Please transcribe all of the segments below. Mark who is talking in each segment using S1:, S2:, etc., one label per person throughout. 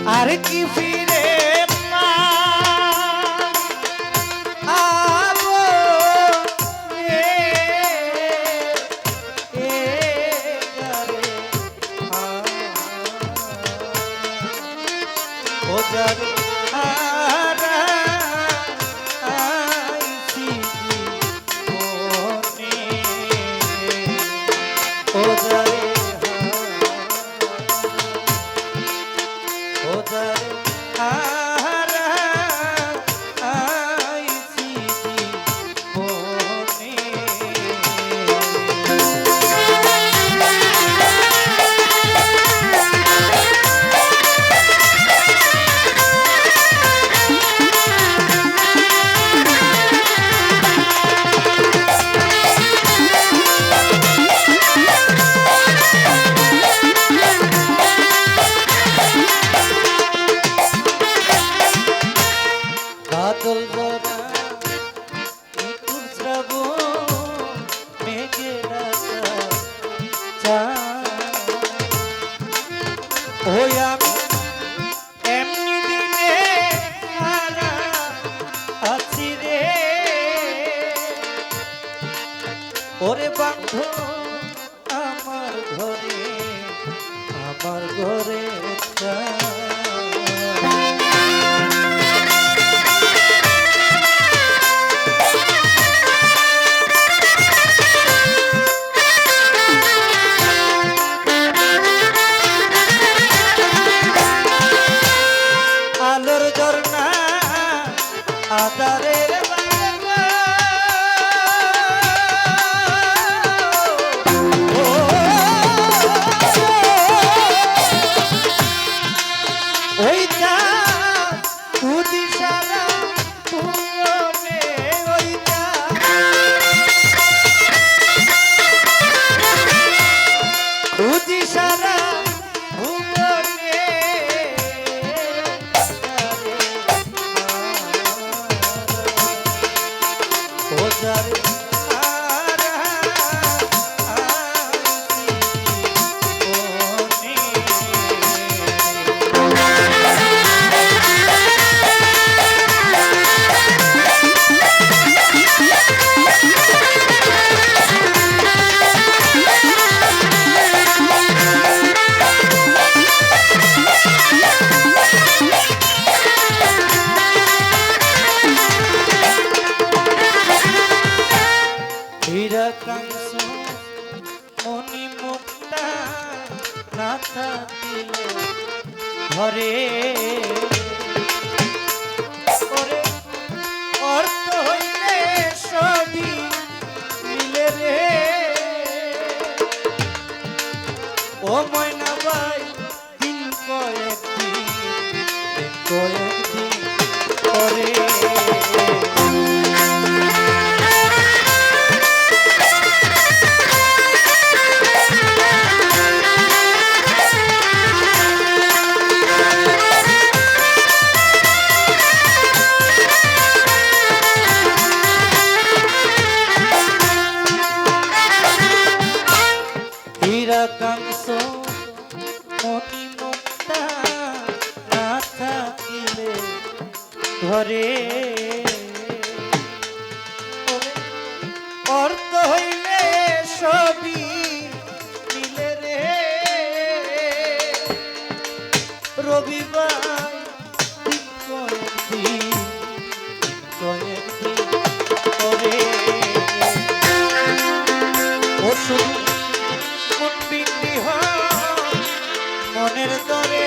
S1: আর কি ফিরে ওরে বন্ধু আমার ঘরে আলোর ঝর্ণা আদারের ঘরে অর্থ হইলে সবই মিলে রে ও ময়না ভাই দিন কয়েকদিন করে কাংস মনি মুক্তা না থাকিলে ঘরে অর্থ হইলে সবই মিলে রে রবিবার কয়েকদিন করে ও শুধু মনের দরে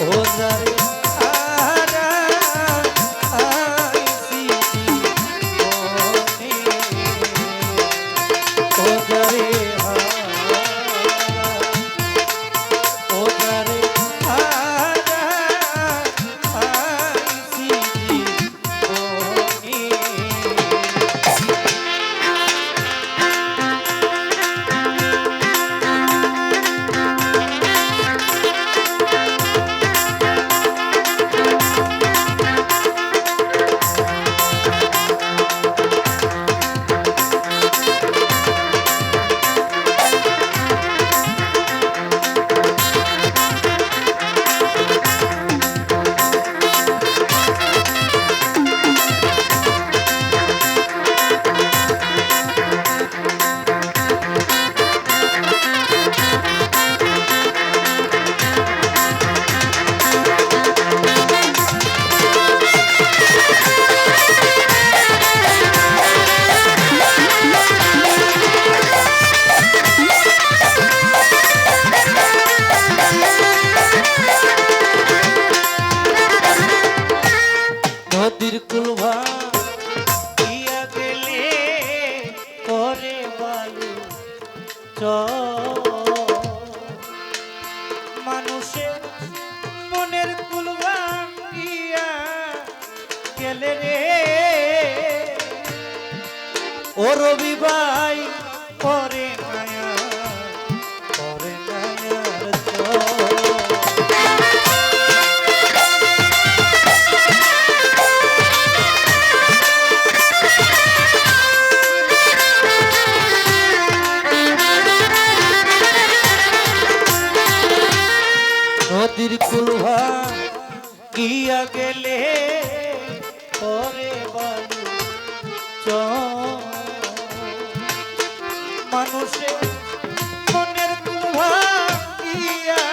S1: ও নদীর কুল ভাঙিয়া গেলে করে বালু মানুষের মনের কুল ভাঙিয়া গেলে রে ও রবি ভাই পরে মায়া পরে মায়ার নদীর কুল ভাঙিয়া গেলে পরে বালু মানুষের মনের কুল ভাঙিয়া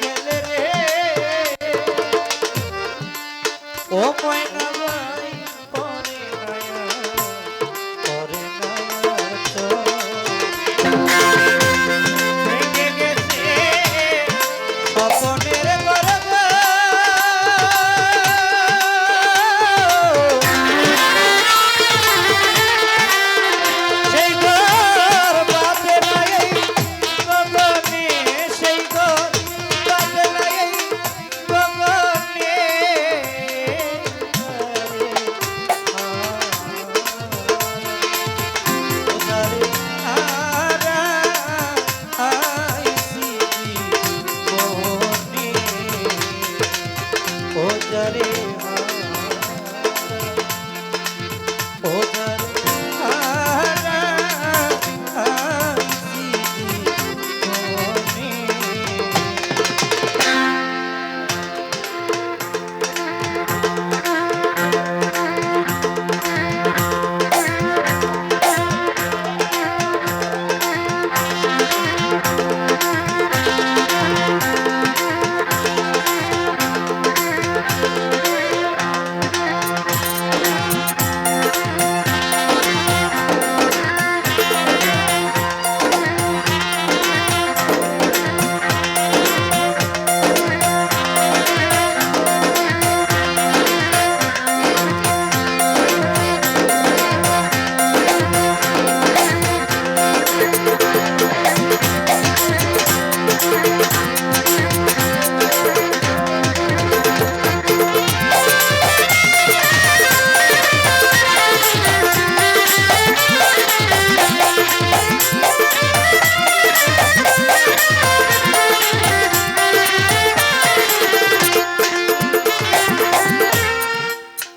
S1: গেলে রে ও ময়না ভাই পরে মায়া পরে মায়ার ভেঙে গেছে স্বপনের গর্ব সেই ঘর বাঁধে নাই গগনে সেই ঘর বাঁধে নাই গগনে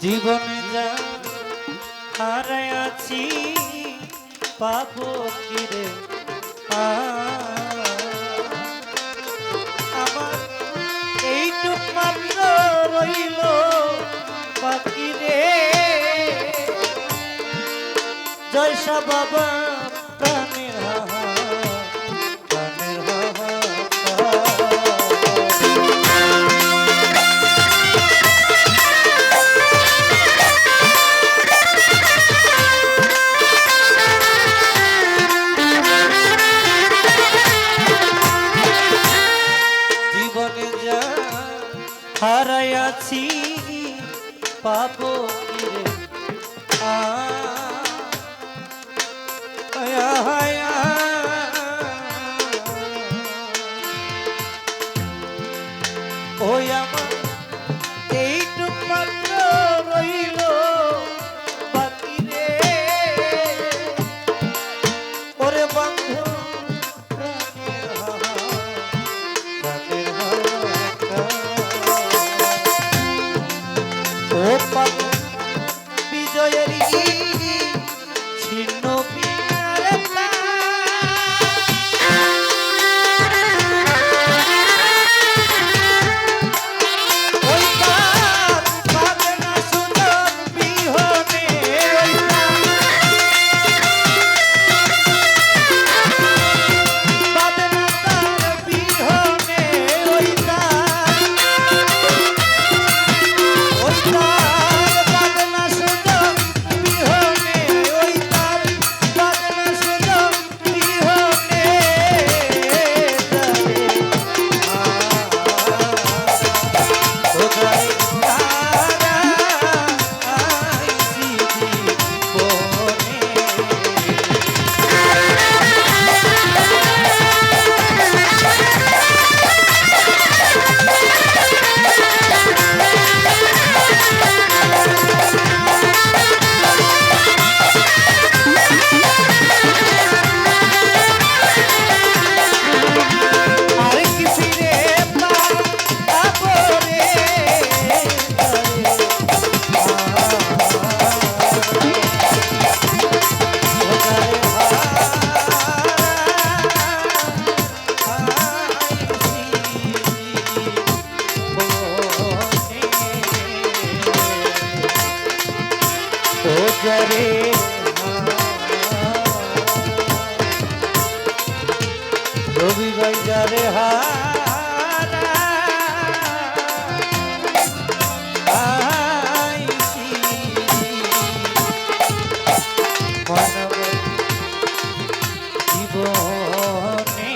S1: জীবনে যা হারাইয়াছি পাবো কিরে আমার এইটুক মাত্র রইল বাকি রে জয়সা বাবা প্রাণের প্রাণের হারাইয়াছি পাবো কিরে ওই আমার এইটুক মাত্র রইল বাকি রে ওরে বন্ধু বিজয়ের ছিন্ন বিনারে যারে রবি ভাই যারে হারাইছি মানব জীবনে